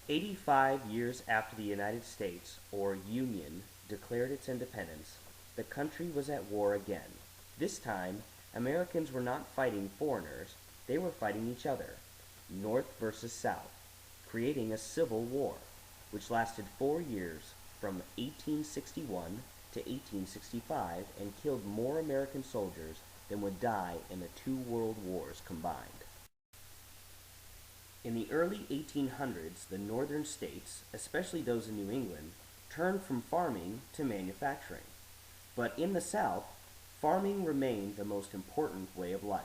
85 years after the United States, or Union, declared its independence, the country was at war again. This time, Americans were not fighting foreigners, they were fighting each other, North versus South, creating a civil war, which lasted 4 years from 1861 to 1865 and killed more American soldiers than would die in the two world wars combined. In the early 1800s, the northern states, especially those in New England, turned from farming to manufacturing. But in the South, farming remained the most important way of life.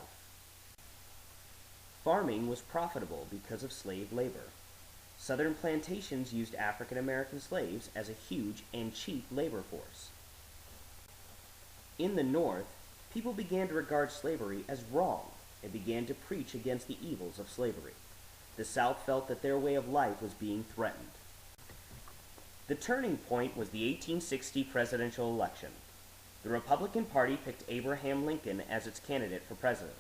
Farming was profitable because of slave labor. Southern plantations used African American slaves as a huge and cheap labor force. In the North, people began to regard slavery as wrong and began to preach against the evils of slavery. The South felt that their way of life was being threatened. The turning point was the 1860 presidential election. The Republican Party picked Abraham Lincoln as its candidate for president.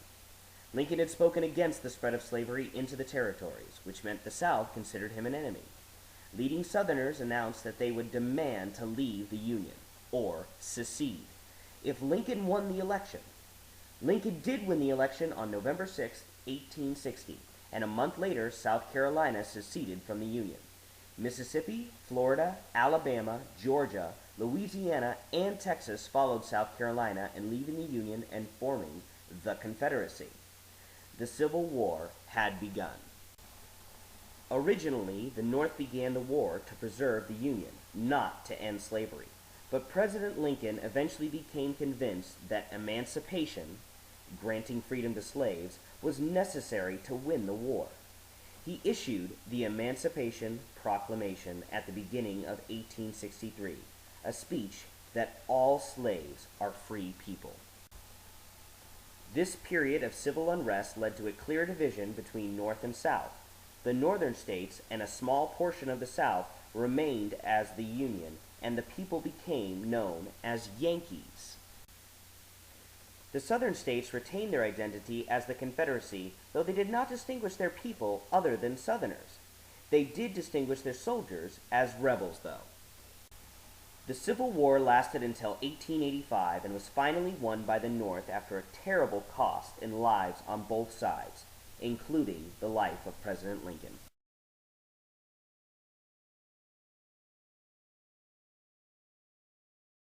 Lincoln had spoken against the spread of slavery into the territories, which meant the South considered him an enemy. Leading Southerners announced that they would demand to leave the Union, or secede, if Lincoln won the election. Lincoln did win the election on November 6, 1860, and a month later, South Carolina seceded from the Union. Mississippi, Florida, Alabama, Georgia, Louisiana, and Texas followed South Carolina in leaving the Union and forming the Confederacy. The Civil War had begun. Originally, the North began the war to preserve the Union, not to end slavery. But President Lincoln eventually became convinced that emancipation, granting freedom to slaves, was necessary to win the war. He issued the Emancipation Proclamation at the beginning of 1863, a speech that all slaves are free people. This period of civil unrest led to a clear division between North and South. The northern states and a small portion of the South remained as the Union, and the people became known as Yankees. The southern states retained their identity as the Confederacy, though they did not distinguish their people other than Southerners. They did distinguish their soldiers as rebels, though. The Civil War lasted until 1885 and was finally won by the North after a terrible cost in lives on both sides, including the life of President Lincoln.